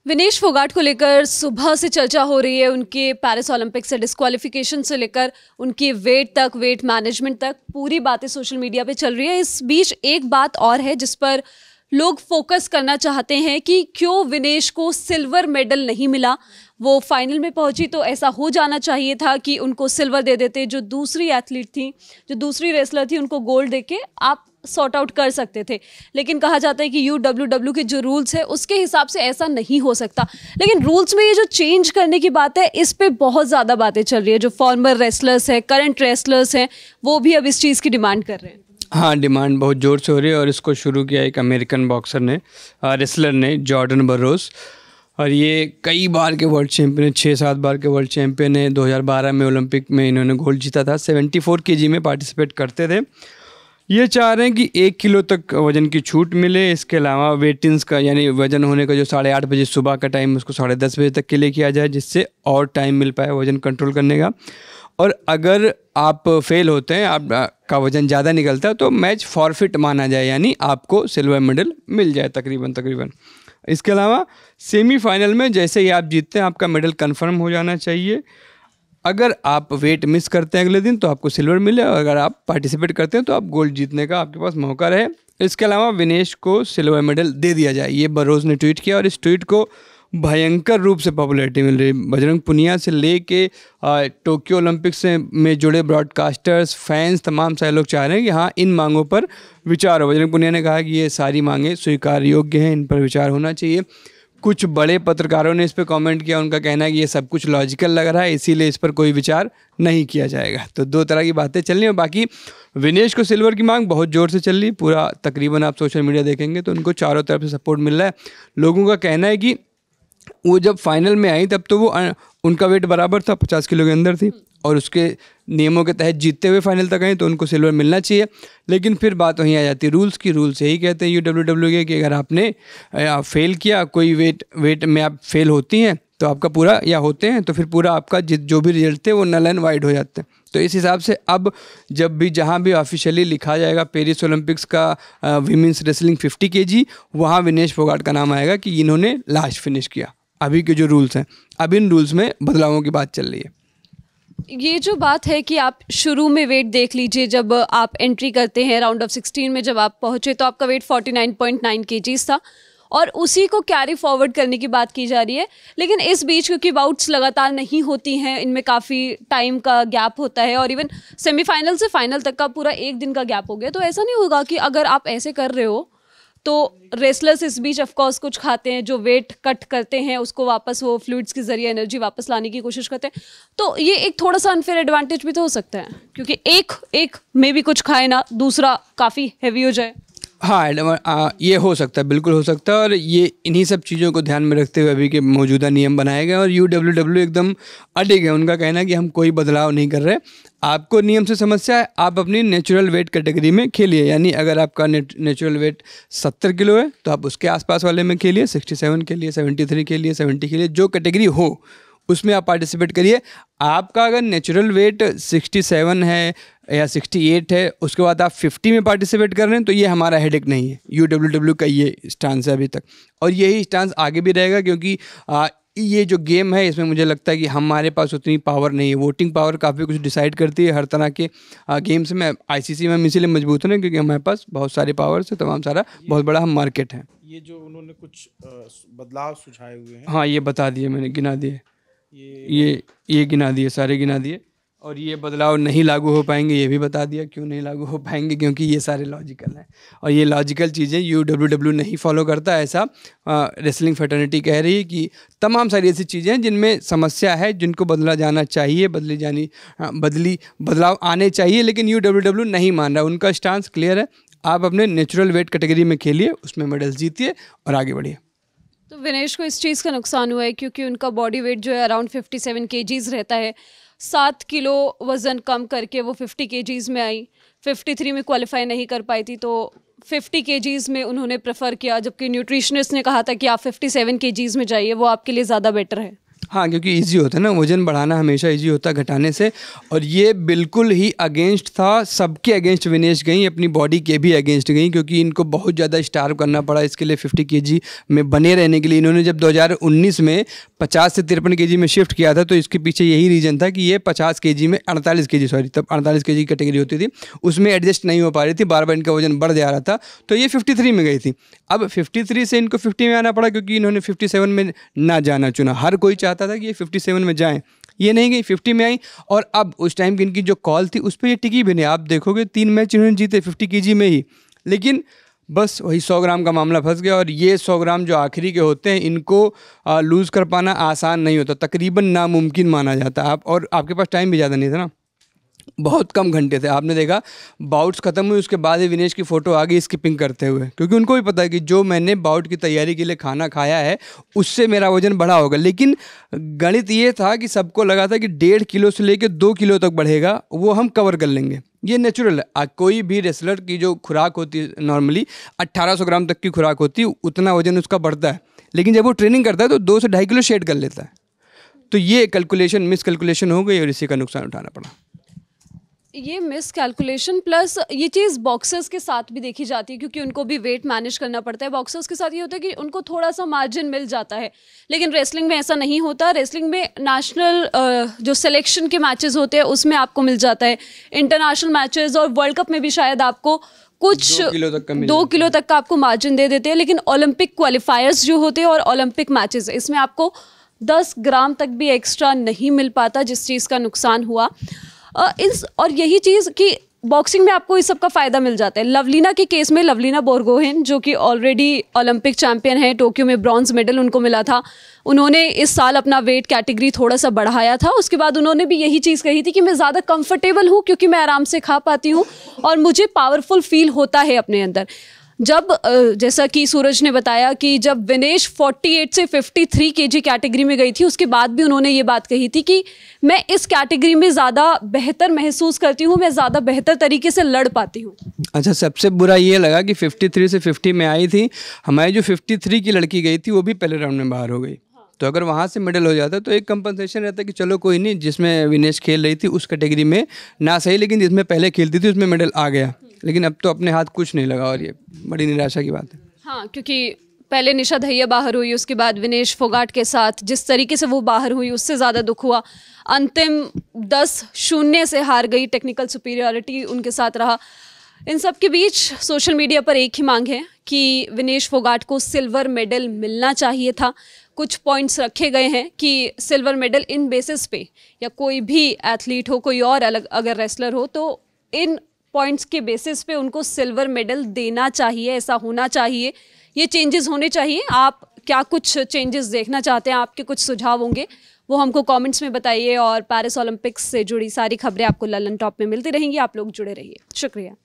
विनेश फोगाट को लेकर सुबह से चर्चा हो रही है। उनके पेरिस ओलंपिक से डिस्क्वालिफिकेशन से लेकर उनके वेट तक, वेट मैनेजमेंट तक पूरी बातें सोशल मीडिया पे चल रही है। इस बीच एक बात और है जिस पर लोग फोकस करना चाहते हैं कि क्यों विनेश को सिल्वर मेडल नहीं मिला। वो फाइनल में पहुंची तो ऐसा हो जाना चाहिए था कि उनको सिल्वर दे देते। जो दूसरी एथलीट थी, जो दूसरी रेसलर थी, उनको गोल्ड देके आप सॉर्ट आउट कर सकते थे। लेकिन कहा जाता है कि UWW के जो रूल्स है उसके हिसाब से ऐसा नहीं हो सकता। लेकिन रूल्स में ये जो चेंज करने की बात है, इस पे बहुत ज़्यादा बातें चल रही है। जो फॉर्मर रेसलर्स हैं, करंट रेसलर्स हैं, वो भी अब इस चीज़ की डिमांड कर रहे हैं। हाँ, डिमांड बहुत ज़ोर से हो रही है और इसको शुरू किया एक अमेरिकन बॉक्सर ने, रेसलर ने, जॉर्डन बर्रोस। और ये कई बार के वर्ल्ड चैंपियन है, 6-7 बार के वर्ल्ड चैंपियन है। 2012 में ओलंपिक में इन्होंने गोल्ड जीता था। 74 kg में पार्टिसिपेट करते थे। ये चाह रहे हैं कि 1 किलो तक वज़न की छूट मिले। इसके अलावा वेटिंग्स का, यानी वज़न होने का जो 8:30 बजे सुबह का टाइम, उसको 10:30 बजे तक के लिए किया जाए, जिससे और टाइम मिल पाए वज़न कंट्रोल करने का। और अगर आप फेल होते हैं, आपका वज़न ज़्यादा निकलता है, तो मैच फॉरफिट माना जाए, यानी आपको सिल्वर मेडल मिल जाए तकरीबन। इसके अलावा सेमीफाइनल में जैसे ही आप जीतते हैं, आपका मेडल कंफर्म हो जाना चाहिए। अगर आप वेट मिस करते हैं अगले दिन तो आपको सिल्वर मिले, और अगर आप पार्टिसिपेट करते हैं तो आप गोल्ड जीतने का आपके पास मौका रहे। इसके अलावा विनेश को सिल्वर मेडल दे दिया जाए, ये बर्रोस ने ट्वीट किया। और इस ट्वीट को भयंकर रूप से पॉपुलैरिटी मिल रही है। बजरंग पुनिया से लेके टोक्यो ओलंपिक्स में जुड़े ब्रॉडकास्टर्स, फैंस, तमाम सारे लोग चाह रहे हैं कि हाँ, इन मांगों पर विचार हो। बजरंग पुनिया ने कहा कि ये सारी मांगें स्वीकार योग्य हैं, इन पर विचार होना चाहिए। कुछ बड़े पत्रकारों ने इस पर कमेंट किया। उनका कहना है कि ये सब कुछ लॉजिकल लग रहा है, इसीलिए इस पर कोई विचार नहीं किया जाएगा। तो दो तरह की बातें चल रही हैं। बाकी विनेश को सिल्वर की मांग बहुत ज़ोर से चल रही है। पूरा तकरीबन आप सोशल मीडिया देखेंगे तो उनको चारों तरफ से सपोर्ट मिल रहा है। लोगों का कहना है कि वो जब फाइनल में आई तब तो वो उनका वेट बराबर था, 50 किलो के अंदर थी, और उसके नियमों के तहत जीतते हुए फाइनल तक आई, तो उनको सिल्वर मिलना चाहिए। लेकिन फिर बात वहीं आ जाती है रूल्स की। रूल्स यही कहते हैं UWW के कि अगर आपने फेल किया, कोई वेट में आप फेल होती हैं तो आपका पूरा, या होते हैं तो फिर पूरा आपका जो भी रिजल्ट थे वो नल एंड वाइड हो जाते हैं। तो इस हिसाब से अब जब भी जहाँ भी ऑफिशियली लिखा जाएगा पेरिस ओलंपिक्स का वीमेंस रेसलिंग 50 kg, वहाँ विनेश फोगाट का नाम आएगा कि इन्होंने लास्ट फिनिश किया। अभी के जो रूल्स हैं, अब इन रूल्स में बदलावों की बात चल रही है। ये जो बात है कि आप शुरू में वेट देख लीजिए, जब आप एंट्री करते हैं राउंड ऑफ 16 में जब आप पहुंचे तो आपका वेट 49.9 kg था, और उसी को कैरी फॉरवर्ड करने की बात की जा रही है। लेकिन इस बीच क्योंकि बाउट्स लगातार नहीं होती हैं, इनमें काफ़ी टाइम का गैप होता है, और इवन सेमीफाइनल से फाइनल तक का पूरा एक दिन का गैप हो गया। तो ऐसा नहीं होगा कि अगर आप ऐसे कर रहे हो तो रेसलर्स इस बीच ऑफकोर्स कुछ खाते हैं, जो वेट कट करते हैं उसको वापस वो फ्लूइड्स के जरिए एनर्जी वापस लाने की कोशिश करते हैं। तो ये एक थोड़ा सा अनफेयर एडवांटेज भी तो हो सकता है, क्योंकि एक में भी कुछ खाए ना, दूसरा काफ़ी हैवी हो जाए। हाँ, ये हो सकता है, बिल्कुल हो सकता है। और ये इन्हीं सब चीज़ों को ध्यान में रखते हुए अभी के मौजूदा नियम बनाए गए। और UWW एकदम अड़िग है। उनका कहना है कि हम कोई बदलाव नहीं कर रहे। आपको नियम से समस्या है, आप अपनी नेचुरल वेट कैटेगरी में खेलिए। यानी अगर आपका नेचुरल वेट 70 किलो है तो आप उसके आसपास वाले में खेलिए, 67 के लिए, 73 के लिए, 70 के लिए, जो कैटेगरी हो उसमें आप पार्टिसिपेट करिए। आपका अगर नेचुरल वेट 67 है या 68 है, उसके बाद आप 50 में पार्टिसिपेट कर रहे हैं, तो ये हमारा हेडेक नहीं है। UWW का ये स्टांस है अभी तक, और यही स्टांस आगे भी रहेगा। क्योंकि ये जो गेम है, इसमें मुझे लगता है कि हमारे पास उतनी पावर नहीं है। वोटिंग पावर काफ़ी कुछ डिसाइड करती है हर तरह के गेम्स में। ICC में हम इसीलिए मजबूत हैं क्योंकि हमारे पास बहुत सारे पावर्स है, तमाम सारा बहुत बड़ा हम मार्केट है। ये जो उन्होंने कुछ बदलाव सुझाए हुए हैं, हाँ, ये बता दिए मैंने, गिना दिए, ये गिना दिए, सारे गिना दिए। और ये बदलाव नहीं लागू हो पाएंगे, ये भी बता दिया क्यों नहीं लागू हो पाएंगे, क्योंकि ये सारे लॉजिकल हैं। और ये लॉजिकल चीज़ें UWW नहीं फॉलो करता, ऐसा रेसलिंग फ्रेटर्निटी कह रही है कि तमाम सारी ऐसी चीज़ें हैं जिनमें समस्या है, जिनको बदला जाना चाहिए, बदलाव आने चाहिए। लेकिन UWW नहीं मान रहा। उनका स्टांस क्लियर है, आप अपने नेचुरल वेट कैटेगरी में खेलिए, उसमें मेडल्स जीतिए और आगे बढ़िए। तो विनेश को इस चीज़ का नुकसान हुआ है क्योंकि उनका बॉडी वेट जो है अराउंड 57 kgs रहता है। 7 किलो वज़न कम करके वो 50 kgs में आई। 53 में क्वालिफाई नहीं कर पाई थी, तो 50 kgs में उन्होंने प्रेफर किया, जबकि न्यूट्रिशनिस्ट ने कहा था कि आप 57 kgs में जाइए, वो आपके लिए ज़्यादा बेटर है। हाँ, क्योंकि इजी होता है ना, वजन बढ़ाना हमेशा इजी होता है घटाने से। और ये बिल्कुल ही अगेंस्ट था, सबके अगेंस्ट विनेश गई, अपनी बॉडी के भी अगेंस्ट गई, क्योंकि इनको बहुत ज़्यादा स्टार्व करना पड़ा इसके लिए 50 kg में बने रहने के लिए। इन्होंने जब 2019 में 50 से 53 kg में शिफ्ट किया था, तो इसके पीछे यही रीज़न था कि ये 50 kg में 48 kg, सॉरी तब 48 kg कैटेगरी होती थी, उसमें एडजस्ट नहीं हो पा रही थी, बार बार इनका वजन बढ़ जा रहा था, तो ये 53 में गई थी। अब 53 से इनको 50 में आना पड़ा, क्योंकि इन्होंने 57 में ना जाना चुना। हर कोई चाहता था कि ये 57 में जाएं, ये नहीं गई, 50 में आई। और अब उस टाइम की इनकी जो कॉल थी उस पर ये टिकी भी नहीं। आप देखोगे 3 मैच इन्होंने जीते 50 kg में ही, लेकिन बस वही 100 ग्राम का मामला फंस गया। और ये 100 ग्राम जो आखिरी के होते हैं, इनको लूज़ कर पाना आसान नहीं होता, तकरीबन नामुमकिन माना जाता है। आप और आपके पास टाइम भी ज़्यादा नहीं था ना, बहुत कम घंटे थे। आपने देखा बाउट्स खत्म हुए उसके बाद ही विनेश की फ़ोटो आ गई स्किपिंग करते हुए, क्योंकि उनको भी पता है कि जो मैंने बाउट की तैयारी के लिए खाना खाया है उससे मेरा वजन बढ़ा होगा। लेकिन गणित ये था कि सबको लगा था कि 1.5 किलो से लेकर 2 किलो तक बढ़ेगा, वो हम कवर कर लेंगे, ये नेचुरल है। कोई भी रेसलर की जो खुराक होती है नॉर्मली 1800 ग्राम तक की खुराक होती है, उतना वजन उसका बढ़ता है। लेकिन जब वो ट्रेनिंग करता है तो 2 से 2.5 किलो शेड कर लेता है। तो ये कैलकुलेशन मिस कैलकुलेशन हो गई और इसी का नुकसान उठाना पड़ा। ये मिस कैलकुलेशन प्लस ये चीज़ बॉक्सर्स के साथ भी देखी जाती है, क्योंकि उनको भी वेट मैनेज करना पड़ता है। बॉक्सर्स के साथ ये होता है कि उनको थोड़ा सा मार्जिन मिल जाता है, लेकिन रेसलिंग में ऐसा नहीं होता। रेसलिंग में नेशनल जो सिलेक्शन के मैचेस होते हैं उसमें आपको मिल जाता है, इंटरनेशनल मैचेस और वर्ल्ड कप में भी शायद आपको कुछ 2 किलो तक का आपको मार्जिन दे देते हैं। लेकिन ओलंपिक क्वालिफायर्स जो होते हैं और ओलंपिक मैचेस, इसमें आपको 10 ग्राम तक भी एक्स्ट्रा नहीं मिल पाता, जिस चीज़ का नुकसान हुआ। और यही चीज़ कि बॉक्सिंग में आपको इस सब का फ़ायदा मिल जाता है। लवलीना के केस में लवलीना बोरगोहेन जो कि ऑलरेडी ओलंपिक चैंपियन है, टोक्यो में ब्रॉन्ज मेडल उनको मिला था, उन्होंने इस साल अपना वेट कैटेगरी थोड़ा सा बढ़ाया था। उसके बाद उन्होंने भी यही चीज़ कही थी कि मैं ज़्यादा कंफर्टेबल हूँ क्योंकि मैं आराम से खा पाती हूँ और मुझे पावरफुल फील होता है अपने अंदर। जब जैसा कि सूरज ने बताया कि जब विनेश 48 से 53 kg कैटेगरी में गई थी, उसके बाद भी उन्होंने ये बात कही थी कि मैं इस कैटेगरी में ज़्यादा बेहतर महसूस करती हूँ, मैं ज़्यादा बेहतर तरीके से लड़ पाती हूँ। अच्छा, सबसे बुरा ये लगा कि 53 से 50 में आई थी, हमारी जो 53 की लड़की गई थी वो भी पहले राउंड में बाहर हो गई। तो अगर वहाँ से मेडल हो जाता तो एक कंपनसेशन रहता कि चलो कोई नहीं, जिसमें विनेश खेल रही थी उस कैटेगरी में ना सही, लेकिन जिसमें पहले खेलती थी उसमें मेडल आ गया। लेकिन अब तो अपने हाथ कुछ नहीं लगा और ये बड़ी निराशा की बात है। हाँ, क्योंकि पहले निशा दहिया बाहर हुई, उसके बाद विनेश फोगाट के साथ जिस तरीके से वो बाहर हुई उससे ज़्यादा दुख हुआ। अंतिम 10-0 से हार गई, टेक्निकल सुपीरियरिटी उनके साथ रहा। इन सब के बीच सोशल मीडिया पर एक ही मांग है कि विनेश फोगाट को सिल्वर मेडल मिलना चाहिए था। कुछ पॉइंट्स रखे गए हैं कि सिल्वर मेडल इन बेसिस पे, या कोई भी एथलीट हो, कोई और अलग अगर रेसलर हो, तो इन पॉइंट्स के बेसिस पे उनको सिल्वर मेडल देना चाहिए, ऐसा होना चाहिए, ये चेंजेस होने चाहिए। आप क्या कुछ चेंजेस देखना चाहते हैं, आपके कुछ सुझाव होंगे वो हमको कमेंट्स में बताइए। और पेरिस ओलंपिक्स से जुड़ी सारी खबरें आपको ललन टॉप में मिलती रहेंगी। आप लोग जुड़े रहिए। शुक्रिया।